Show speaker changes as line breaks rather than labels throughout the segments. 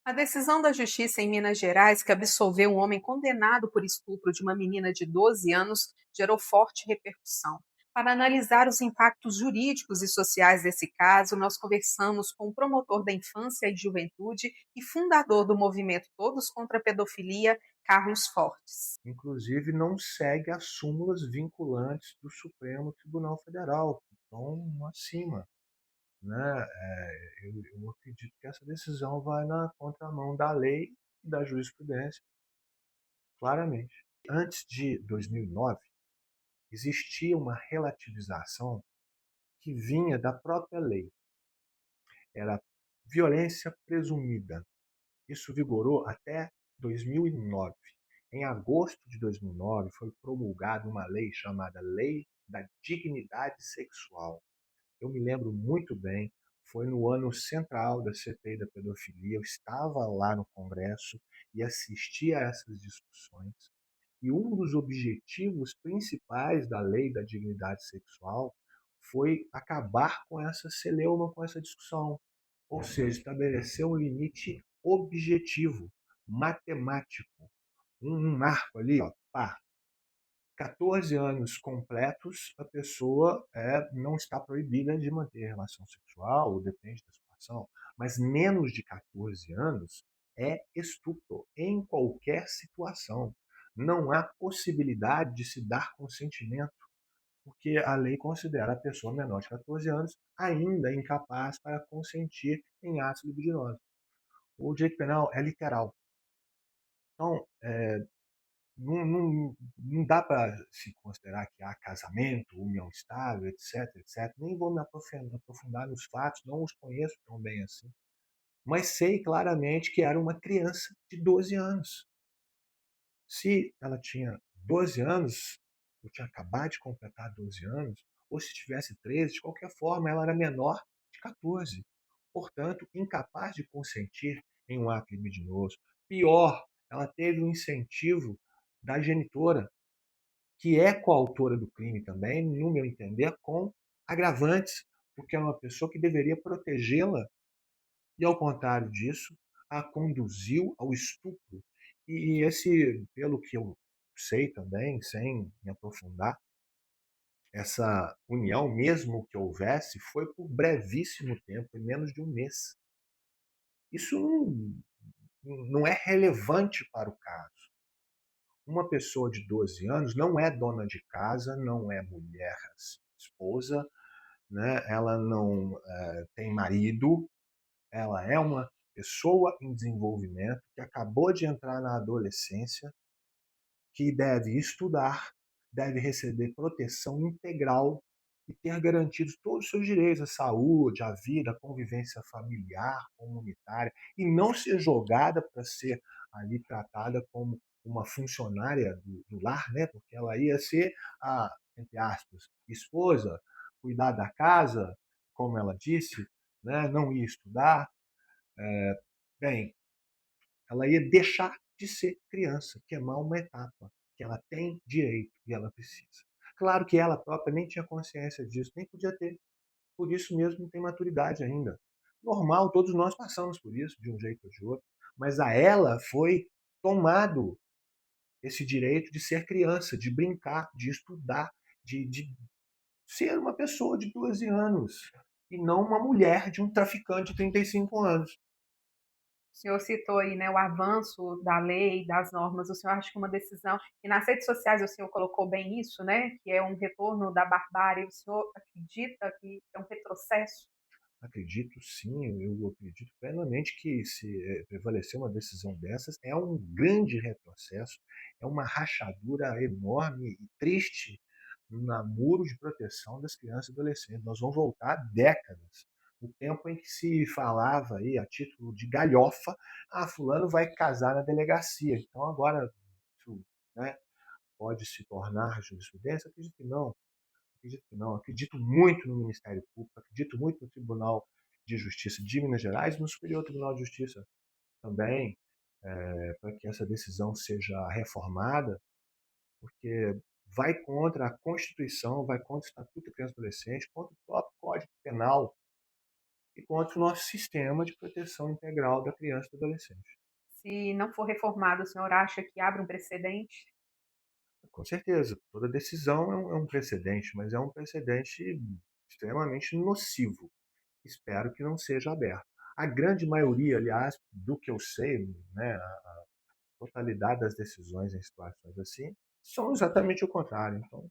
A decisão da Justiça em Minas Gerais, que absolveu um homem condenado por estupro de uma menina de 12 anos, gerou forte repercussão. Para analisar os impactos jurídicos e sociais desse caso, nós conversamos com o promotor da Infância e Juventude e fundador do movimento Todos contra a Pedofilia, Carlos Fortes.
Inclusive não segue as súmulas vinculantes do Supremo Tribunal Federal, que estão acima. Né? Eu acredito que essa decisão vai na contramão da lei e da jurisprudência, claramente. Antes de 2009, existia uma relativização que vinha da própria lei. Era violência presumida. Isso vigorou até 2009. Em agosto de 2009, foi promulgada uma lei chamada Lei da Dignidade Sexual. Eu me lembro muito bem, foi no ano central da CPI da pedofilia, eu estava lá no Congresso e assisti a essas discussões. E um dos objetivos principais da Lei da Dignidade Sexual foi acabar com essa celeuma, com essa discussão. Ou seja, estabelecer um limite objetivo, matemático, um marco ali, ó, pá, 14 anos completos, a pessoa não está proibida de manter relação sexual, ou depende da situação, mas menos de 14 anos é estupro em qualquer situação. Não há possibilidade de se dar consentimento, porque a lei considera a pessoa menor de 14 anos ainda incapaz para consentir em atos libidinosos. O direito penal é literal. Então, não dá para se considerar que há casamento, união estável, etc, etc. Nem vou me aprofundar nos fatos, não os conheço tão bem assim. Mas sei claramente que era uma criança de 12 anos. Se ela tinha 12 anos, ou tinha acabado de completar 12 anos, ou se tivesse 13, de qualquer forma, ela era menor de 14. Portanto, incapaz de consentir em um ato libidinoso. Pior, ela teve um incentivo da genitora, que é coautora do crime também, no meu entender, com agravantes, porque é uma pessoa que deveria protegê-la e, ao contrário disso, a conduziu ao estupro. E esse, pelo que eu sei também, sem me aprofundar, essa união, mesmo que houvesse, foi por brevíssimo tempo, em menos de um mês. Isso não é relevante para o caso. Uma pessoa de 12 anos não é dona de casa, não é mulher, esposa, né? Ela não tem marido, ela é uma pessoa em desenvolvimento que acabou de entrar na adolescência, que deve estudar, deve receber proteção integral e ter garantidos todos os seus direitos, a saúde, a vida, a convivência familiar, comunitária, e não ser jogada para ser ali tratada como uma funcionária do lar, né? Porque ela ia ser a, entre aspas, esposa, cuidar da casa, como ela disse, né? Não ia estudar. Bem, ela ia deixar de ser criança, queimar uma etapa que ela tem direito e ela precisa. Claro que ela própria nem tinha consciência disso, nem podia ter. Por isso mesmo não tem maturidade ainda. Normal, todos nós passamos por isso, de um jeito ou de outro. Mas a ela foi tomado esse direito de ser criança, de brincar, de estudar, de ser uma pessoa de 12 anos e não uma mulher de um traficante de 35 anos.
O senhor citou aí, né, o avanço da lei, das normas. O senhor acha que uma decisão, e nas redes sociais o senhor colocou bem isso, né, que é um retorno da barbárie. O senhor acredita que é um retrocesso?
Acredito sim, eu acredito plenamente que se prevalecer uma decisão dessas é um grande retrocesso, é uma rachadura enorme e triste no muro de proteção das crianças e adolescentes. Nós vamos voltar décadas. O tempo em que se falava aí, a título de galhofa, fulano vai casar na delegacia. Então agora isso, né, pode se tornar jurisprudência? Acredito que não. Acredito que não. Acredito muito no Ministério Público, acredito muito no Tribunal de Justiça de Minas Gerais e no Superior Tribunal de Justiça também, para que essa decisão seja reformada, porque vai contra a Constituição, vai contra o Estatuto da Criança e Adolescente, contra o próprio Código Penal. e contra o nosso sistema de proteção integral da criança e do adolescente.
Se não for reformado, o senhor acha que abre um precedente?
Com certeza, toda decisão é um precedente, mas é um precedente extremamente nocivo. Espero que não seja aberto. A grande maioria, aliás, do que eu sei, né, a totalidade das decisões em situações assim, são exatamente o contrário. Então,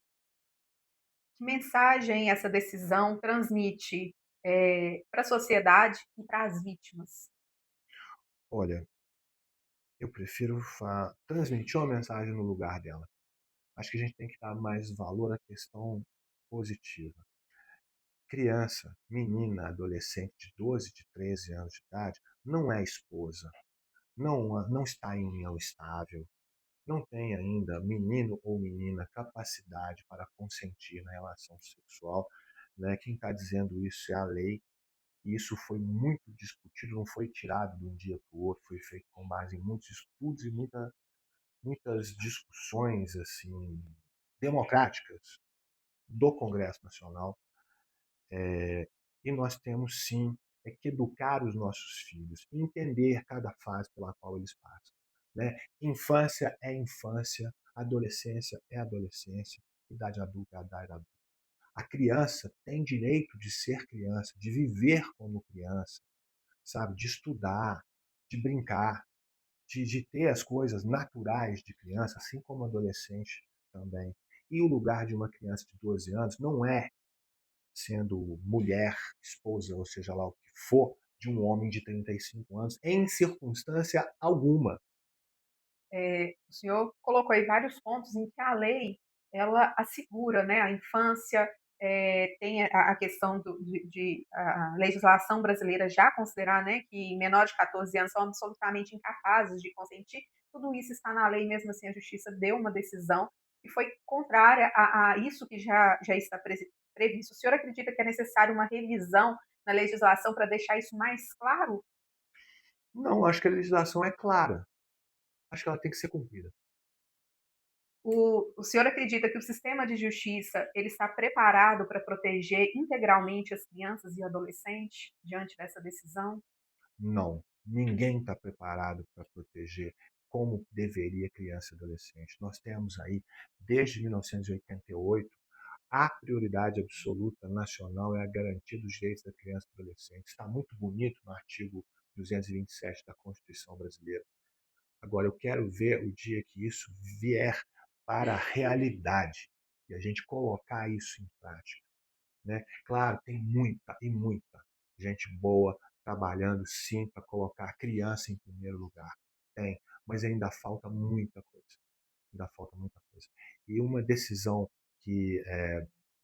Que mensagem essa decisão transmite para a sociedade e para as vítimas?
olha, eu prefiro transmitir uma mensagem no lugar dela. Acho que a gente tem que dar mais valor à questão positiva. Criança, menina, adolescente de 12, de 13 anos de idade, não é esposa, não está em união estável, não tem ainda, menino ou menina, capacidade para consentir na relação sexual. Né? Quem está dizendo isso é a lei, e isso foi muito discutido, não foi tirado de um dia para o outro, foi feito com base em muitos estudos e muitas discussões assim democráticas do Congresso Nacional. E nós temos sim que educar os nossos filhos, entender cada fase pela qual eles passam. Né? Infância é infância, adolescência é adolescência, idade adulta é idade adulta. A criança tem direito de ser criança, de viver como criança, sabe? De estudar, de brincar, de ter as coisas naturais de criança, assim como adolescente também. E o lugar de uma criança de 12 anos não é sendo mulher, esposa, ou seja lá o que for, de um homem de 35 anos, em circunstância alguma.
O senhor colocou aí vários pontos em que a lei ela assegura, né, a infância, tem a questão de a legislação brasileira já considerar, né, que menores de 14 anos são absolutamente incapazes de consentir. Tudo isso está na lei, mesmo assim a justiça deu uma decisão que foi contrária a isso que já está previsto. O senhor acredita que é necessário uma revisão na legislação para deixar isso mais claro?
Não, acho que a legislação é clara. Acho que ela tem que ser cumprida.
O senhor acredita que o sistema de justiça ele está preparado para proteger integralmente as crianças e adolescentes diante dessa decisão?
Não. Ninguém está preparado para proteger como deveria criança e adolescente. Nós temos aí, desde 1988, a prioridade absoluta nacional é a garantia dos direitos da criança e do adolescente. Está muito bonito no artigo 227 da Constituição brasileira. Agora, eu quero ver o dia que isso vier para a realidade e a gente colocar isso em prática. Né? Claro, tem muita e muita gente boa trabalhando sim para colocar a criança em primeiro lugar. Tem, mas ainda falta muita coisa. Ainda falta muita coisa. E uma decisão que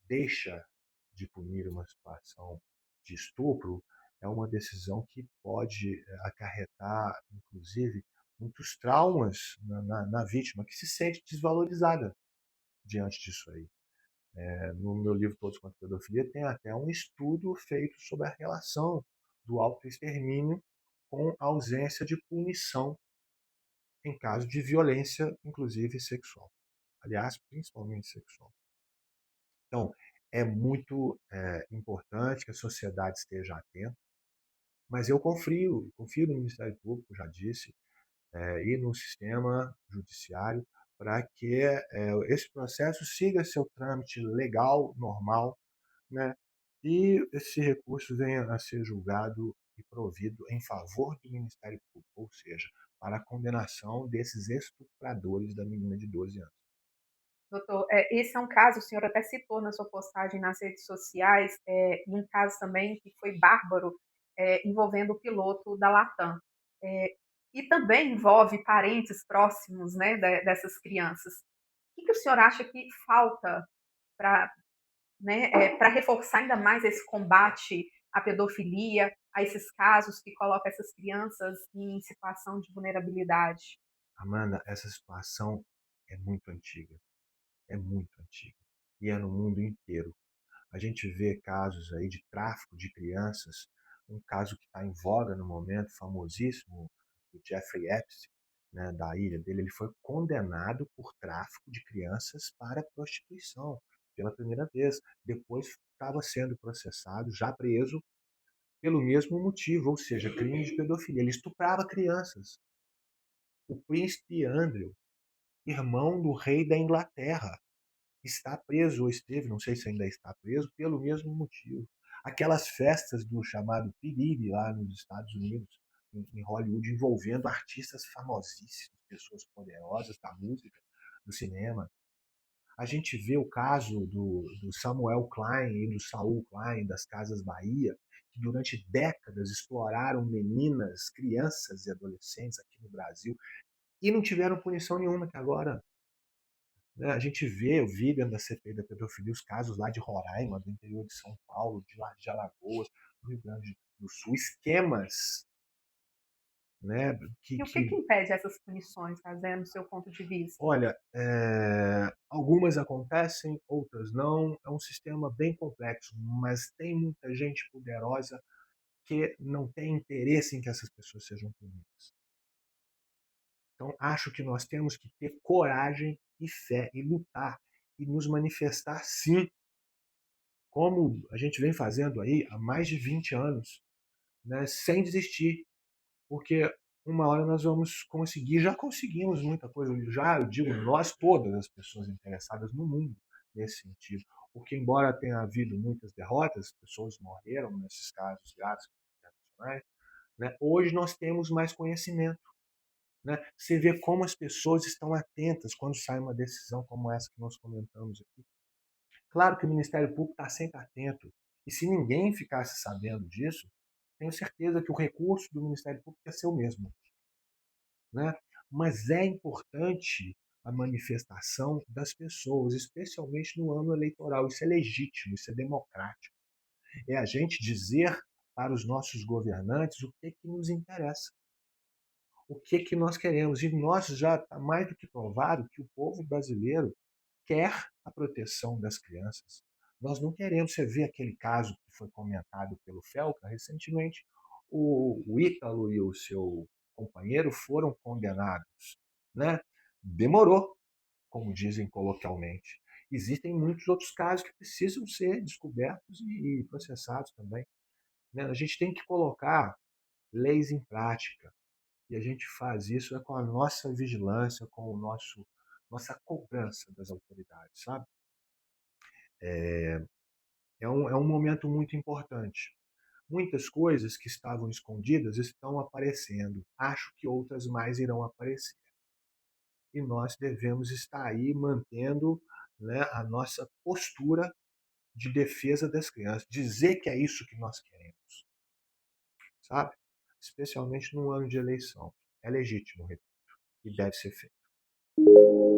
deixa de punir uma situação de estupro é uma decisão que pode acarretar, inclusive, muitos traumas na vítima, que se sente desvalorizada diante disso aí. No meu livro Todos contra a Pedofilia tem até um estudo feito sobre a relação do autoextermínio com a ausência de punição em caso de violência, inclusive sexual. Aliás, principalmente sexual. Então, é muito importante que a sociedade esteja atenta, mas eu confio no Ministério Público, já disse, e no sistema judiciário para que esse processo siga seu trâmite legal, normal, né? E esse recurso venha a ser julgado e provido em favor do Ministério Público, ou seja, para a condenação desses estupradores da menina de 12 anos.
Doutor, esse é um caso, o senhor até citou na sua postagem nas redes sociais, e um caso também que foi bárbaro, envolvendo o piloto da Latam. E também envolve parentes próximos, né, dessas crianças. O que o senhor acha que falta para, né, para reforçar ainda mais esse combate à pedofilia, a esses casos que colocam essas crianças em situação de vulnerabilidade?
Amanda, essa situação é muito antiga, é muito antiga, e é no mundo inteiro. A gente vê casos aí de tráfico de crianças, um caso que está em voga no momento, famosíssimo, do Jeffrey Epstein, né, da ilha dele. Ele foi condenado por tráfico de crianças para prostituição pela primeira vez. Depois estava sendo processado, já preso, pelo mesmo motivo, ou seja, crime de pedofilia. Ele estuprava crianças. O príncipe Andrew, irmão do rei da Inglaterra, está preso, ou esteve, não sei se ainda está preso, pelo mesmo motivo. Aquelas festas do chamado P. lá nos Estados Unidos, em Hollywood, envolvendo artistas famosíssimos, pessoas poderosas da música, do cinema. A gente vê o caso do Samuel Klein e do Saul Klein, das Casas Bahia, que durante décadas exploraram meninas, crianças e adolescentes aqui no Brasil e não tiveram punição nenhuma até agora. Né? A gente vê o Vivian da CPI da pedofilia, os casos lá de Roraima, do interior de São Paulo, de lá de Alagoas, do Rio Grande do Sul, esquemas, né,
E o que
que
que impede essas punições, Casé, no seu ponto de vista?
olha, algumas acontecem, outras não. É um sistema bem complexo, mas tem muita gente poderosa que não tem interesse em que essas pessoas sejam punidas. Então, acho que nós temos que ter coragem e fé e lutar e nos manifestar, sim, como a gente vem fazendo aí há mais de 20 anos, né, sem desistir, porque uma hora nós vamos conseguir, já conseguimos muita coisa, já eu digo nós, todas as pessoas interessadas no mundo nesse sentido, porque embora tenha havido muitas derrotas, pessoas morreram nesses casos graves internacionais, né, hoje nós temos mais conhecimento. Né? Você vê como as pessoas estão atentas quando sai uma decisão como essa que nós comentamos aqui. Claro que o Ministério Público está sempre atento. E se ninguém ficasse sabendo disso, tenho certeza que o recurso do Ministério Público ia ser o mesmo. Né? Mas é importante a manifestação das pessoas, especialmente no ano eleitoral. Isso é legítimo, isso é democrático. É a gente dizer para os nossos governantes o que nos interessa, o que nós queremos. E nós já está mais do que provado que o povo brasileiro quer a proteção das crianças. Nós não queremos. Você vê aquele caso que foi comentado pelo Felca recentemente, o Ítalo e o seu companheiro foram condenados. Né? Demorou, como dizem coloquialmente. Existem muitos outros casos que precisam ser descobertos e processados também. Né? A gente tem que colocar leis em prática. E a gente faz isso com a nossa vigilância, com o nossa cobrança das autoridades, sabe? É um momento muito importante. Muitas coisas que estavam escondidas estão aparecendo. Acho que outras mais irão aparecer. E nós devemos estar aí mantendo, né, a nossa postura de defesa das crianças. Dizer que é isso que nós queremos, sabe? Especialmente num ano de eleição. É legítimo, repito, e deve ser feito.